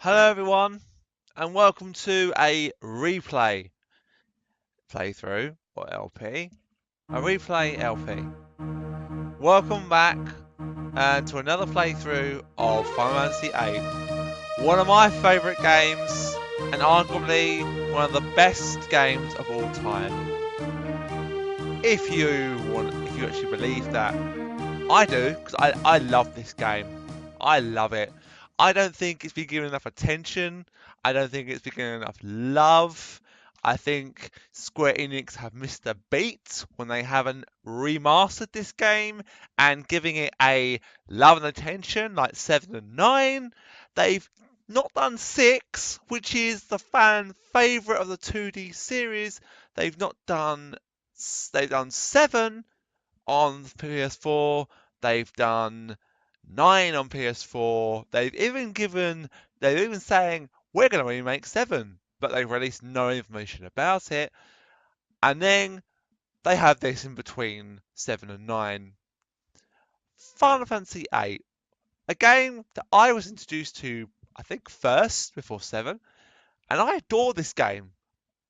Hello everyone, and welcome to a replay playthrough, or LP. A replay LP. Welcome back to another playthrough of Final Fantasy VIII. One of my favourite games, and arguably one of the best games of all time. If you actually believe that. I do, because I love this game. I love it. I don't think it's been given enough attention. I don't think it's been given enough love. I think Square Enix have missed a beat when they haven't remastered this game and giving it a love and attention like 7 and 9. They've not done 6, which is the fan favourite of the 2D series. They've done 7 on PS4. They've done 9 on PS4. They've even saying we're going to remake 7, but they've released no information about it. And then they have this in between 7 and 9. Final Fantasy VIII, a game that I was introduced to, I think, first before 7, and I adore this game.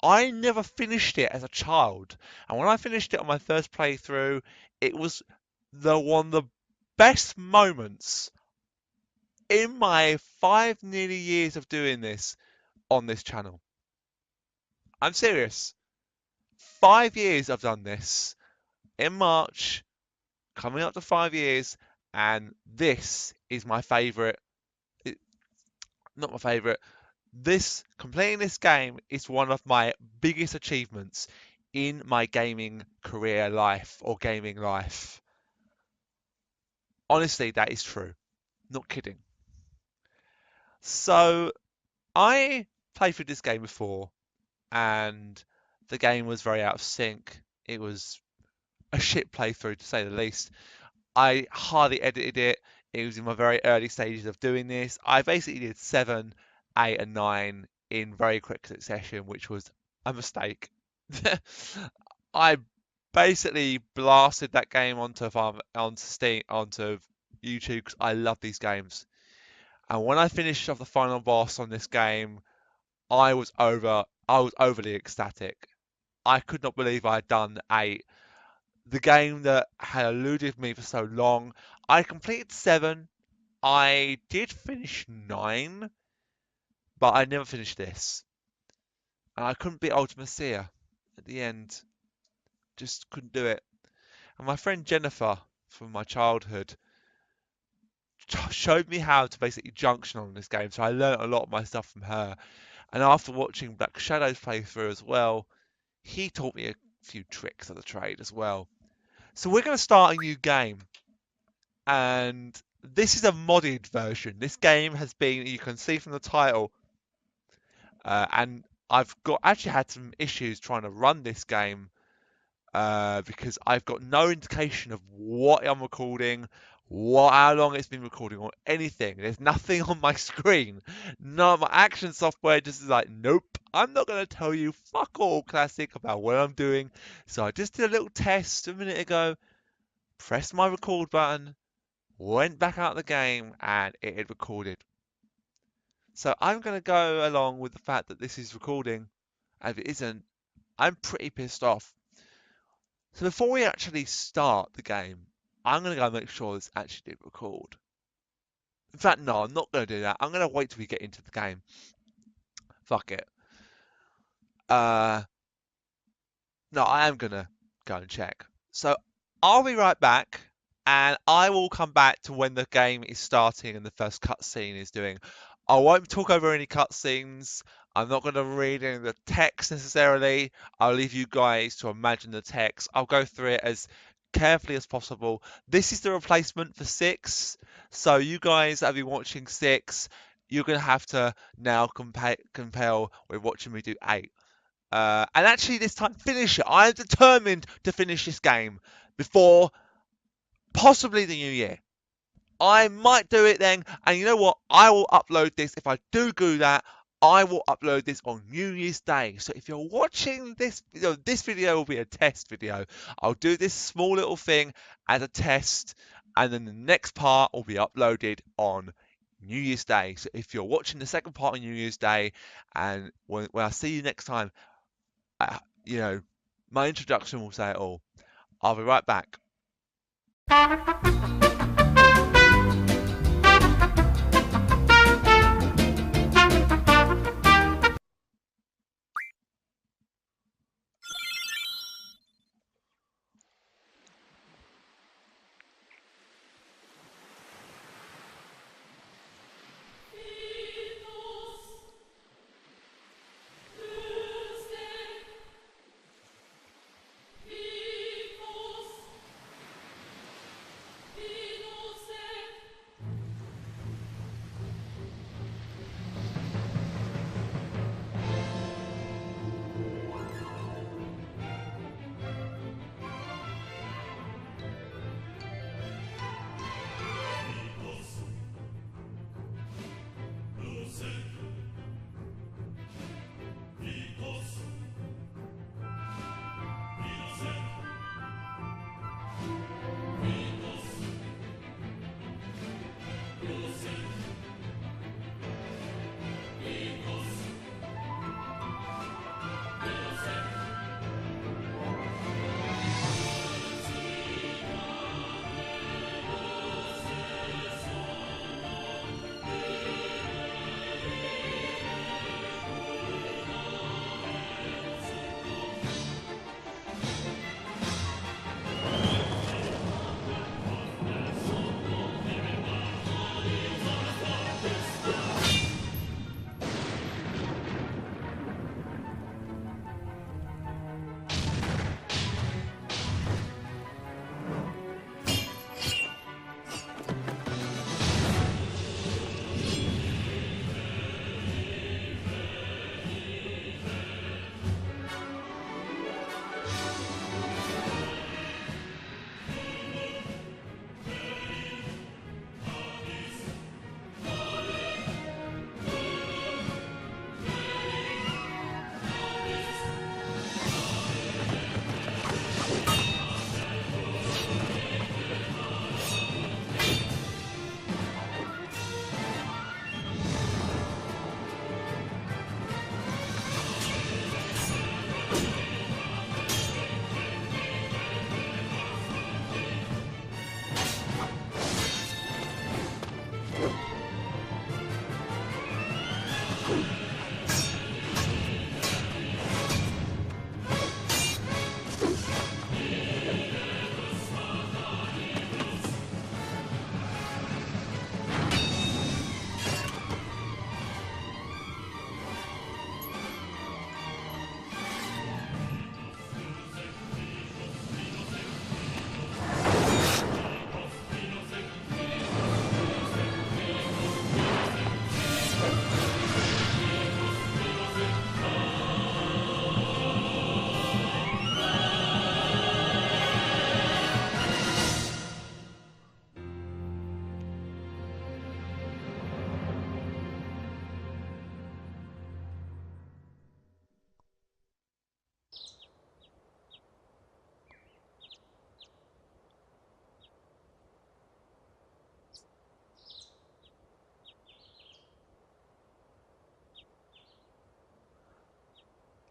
I never finished it as a child, and when I finished it on my first playthrough, it was one of the best moments in my 5 nearly years of doing this on this channel. I'm serious. 5 years I've done this. In March, coming up to 5 years, and this is my favourite. Not my favourite. Completing this game is one of my biggest achievements in my gaming career life or gaming life. Honestly, that is true. Not kidding. So, I played through this game before, and the game was very out of sync. It was a shit playthrough, to say the least. I hardly edited it. It was in my very early stages of doing this. I basically did 7, 8, and 9 in very quick succession, which was a mistake. I basically blasted that game onto Steam, onto YouTube, because I love these games. And when I finished off the final boss on this game, I was overly ecstatic. I could not believe I had done 8. The game that had eluded me for so long. I completed 7. I did finish 9, but I never finished this. And I couldn't beat Ultima Seer at the end. Just couldn't do it. And my friend Jennifer from my childhood showed me how to basically junction on this game, so I learned a lot of my stuff from her. And after watching Black Shadow's playthrough as well, he taught me a few tricks of the trade as well. So we're going to start a new game, and this is a modded version. This game has been, you can see from the title, and I've actually had some issues trying to run this game because I've got no indication of what I'm recording, how long it's been recording, or anything. There's nothing on my screen. No, my action software just is like, nope, I'm not going to tell you fuck all classic about what I'm doing. So I just did a little test a minute ago, pressed my record button, went back out of the game, and it had recorded. So I'm going to go along with the fact that this is recording, and if it isn't, I'm pretty pissed off. So before we actually start the game, I'm going to go make sure this actually did record. In fact, no, I'm not going to do that. I'm going to wait till we get into the game. Fuck it. No, I am going to go and check. So I'll be right back, and I will come back to when the game is starting and the first cutscene is doing. I won't talk over any cutscenes. I'm not going to read any of the text necessarily. I'll leave you guys to imagine the text. I'll go through it as carefully as possible. This is the replacement for 6. So you guys that have been watching 6, you're going to have to now compare with watching me do 8. And actually this time finish it. I am determined to finish this game before possibly the new year. I might do it then, and you know what? I will upload this. If I do that, I will upload this on New Year's Day. So if you're watching this video will be a test video. I'll do this small little thing as a test, and then the next part will be uploaded on New Year's Day. So if you're watching the second part on New Year's Day, and when I see you next time, you know, my introduction will say it all. I'll be right back.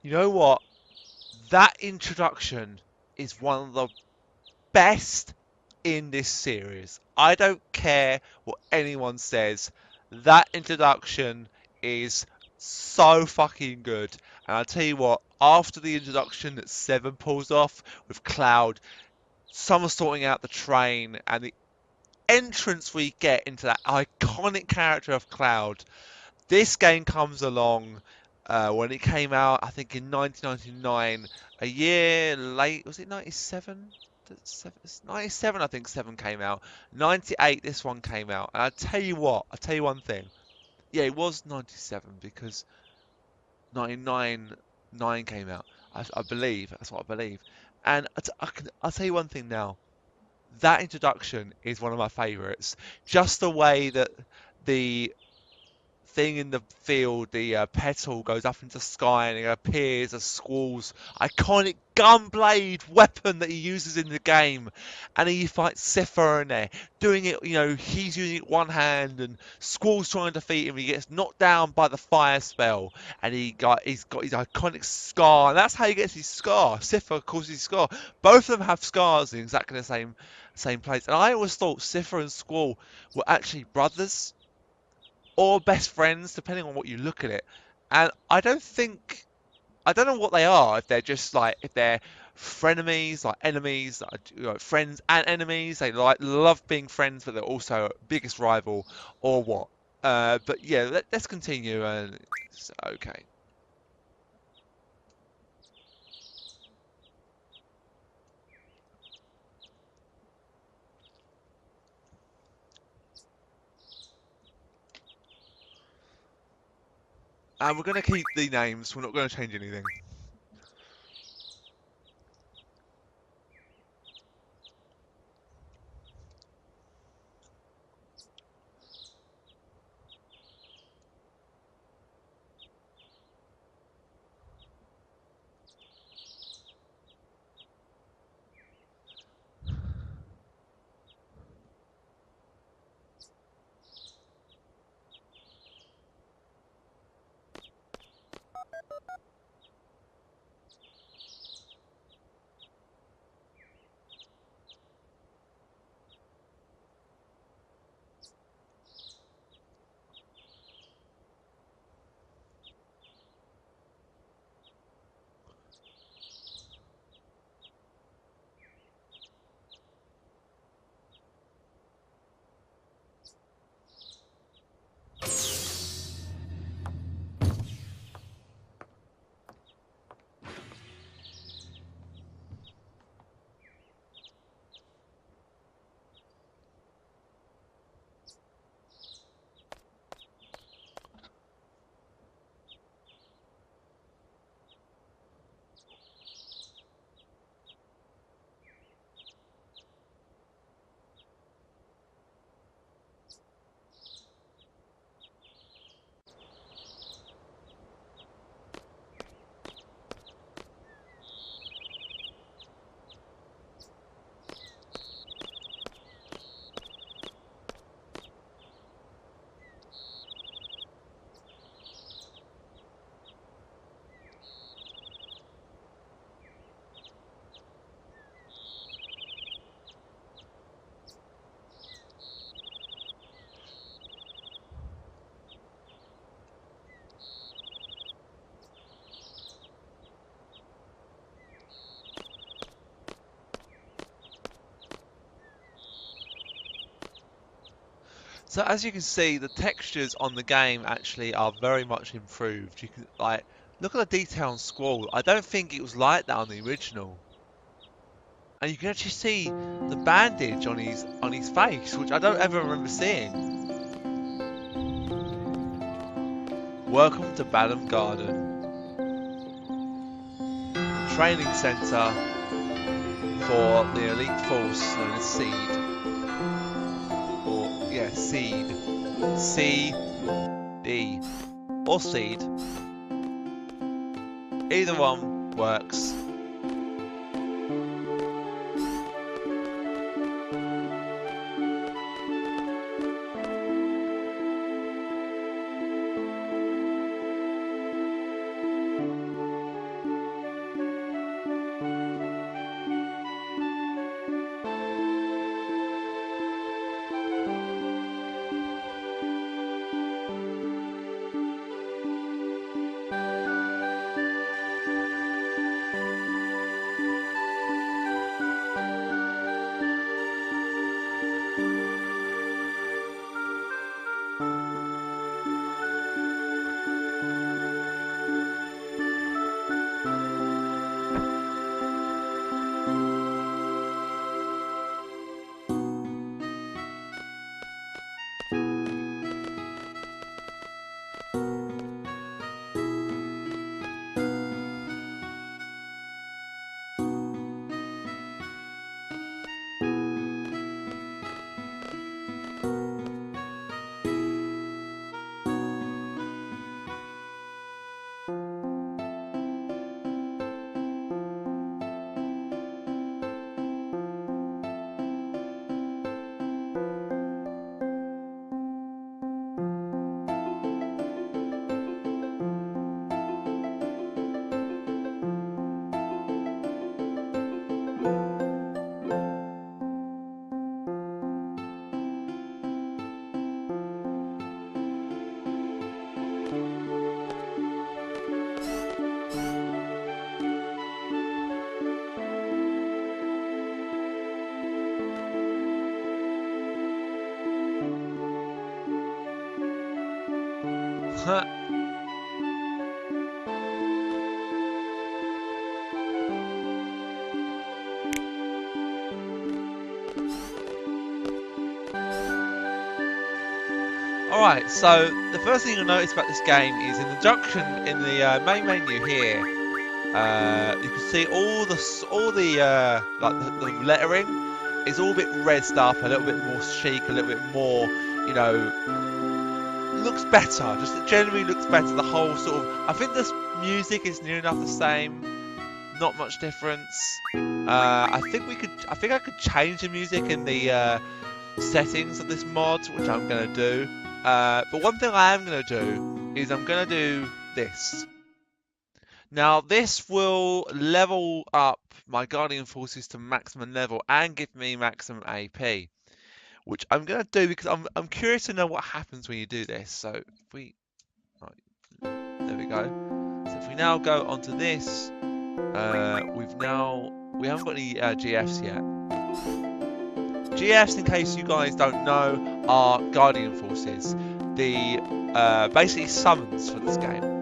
You know what? That introduction is one of the best in this series. I don't care what anyone says. That introduction is so fucking good. And I'll tell you what, after the introduction that Seven pulls off with Cloud, someone sorting out the train, and the entrance we get into that iconic character of Cloud. This game comes along when it came out, I think in 1999, a year late. Was it 97? 97, I think 7 came out. 98, this one came out. And I tell you what, I'll tell you one thing. Yeah, it was 97 because 99, 9 came out. I believe, that's what I believe. And I'll tell you one thing now. That introduction is one of my favourites. Just the way that the thing in the field, the petal goes up into the sky and it appears as Squall's iconic gunblade weapon that he uses in the game. And he fights Seifer in there, doing it, he's using it one hand and Squall's trying to defeat him. He gets knocked down by the fire spell and he's got his iconic scar. And that's how he gets his scar. Seifer calls his scar. Both of them have scars in exactly the same place. And I always thought Seifer and Squall were actually brothers or best friends, depending on what you look at it. And I don't know what they are. If they're just if they're frenemies, like enemies, friends and enemies. They love being friends, but they're also biggest rival, or what. But yeah, let's continue. Okay. And we're going to keep the names. We're not going to change anything. So as you can see, the textures on the game actually are very much improved. You can look at the detail on Squall. I don't think it was like that on the original. And you can actually see the bandage on his face, which I don't ever remember seeing. Welcome to Balamb Garden, the training centre for the elite force known as Seed. Yeah, Seed. C-D. Or Seed. Either one works. Alright, so the first thing you'll notice about this game is in the junction, in the main menu here, you can see all the like the lettering is all a bit rezzed up, a little bit more chic, a little bit more, you know, looks better. Just it generally looks better. The whole sort of, I think this music is near enough the same, not much difference. I think I could change the music in the settings of this mod, which I'm gonna do. But one thing I am gonna do is I'm gonna do this. Now this will level up my Guardian forces to maximum level and give me maximum AP, which I'm gonna do because I'm curious to know what happens when you do this. So if we, right, there we go. So if we now go onto this, we haven't got any GFs yet. GFs, in case you guys don't know, are Guardian forces. The basically summons for this game.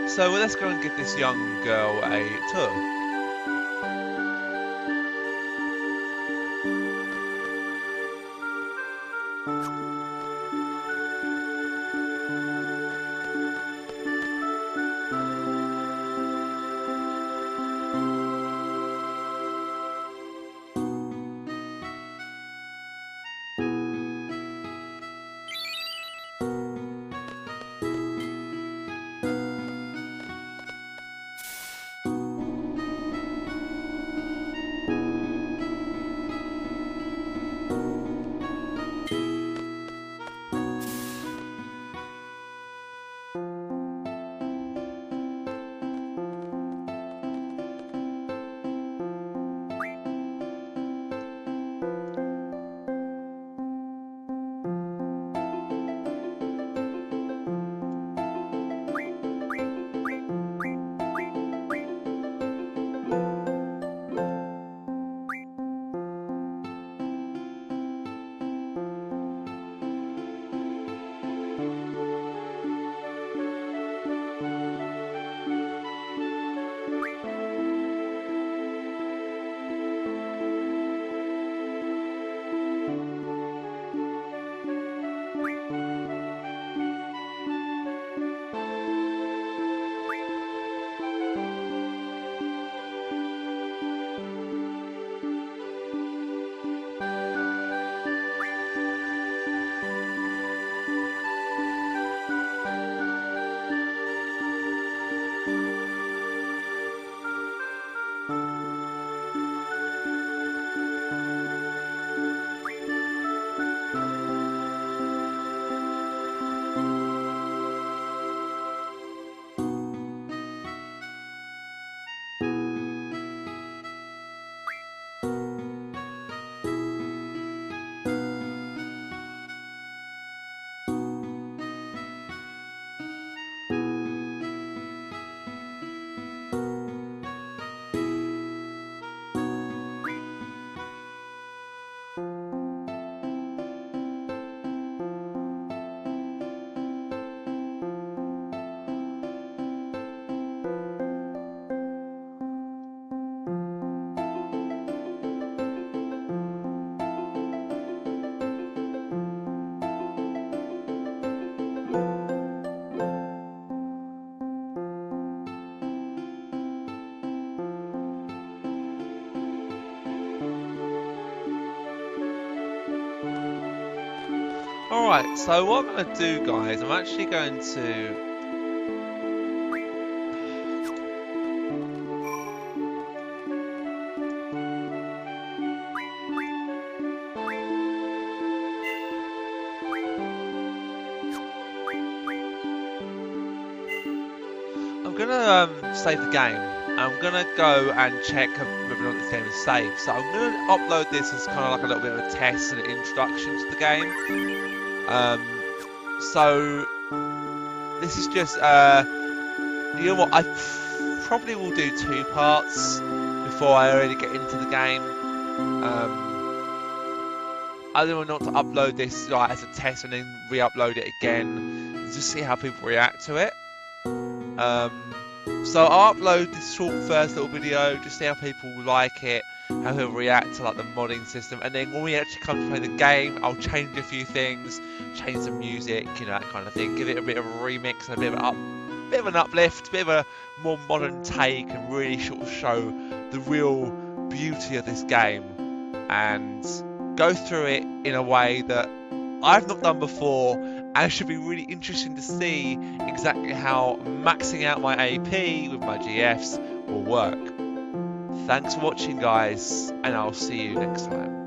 So let's go and give this young girl a tour. Right, so what I'm going to do, guys, I'm actually going to... I'm going to save the game. I'm going to go and check whether or not this game is saved. So I'm going to upload this as kind of like a little bit of a test and an introduction to the game. So this is just, you know what, I probably will do 2 parts before I really get into the game. I don't want not to upload this like as a test and then re-upload it again, and just see how people react to it. So I'll upload this short first little video, just see how people like it, how people react to like the modding system, and then when we actually come to play the game, I'll change a few things, change the music, you know, that kind of thing, give it a bit of a remix and a bit of an uplift, a bit of a more modern take, and really sort of show the real beauty of this game, and go through it in a way that I've not done before, and it should be really interesting to see exactly how maxing out my AP with my GFs will work. Thanks for watching, guys, and I'll see you next time.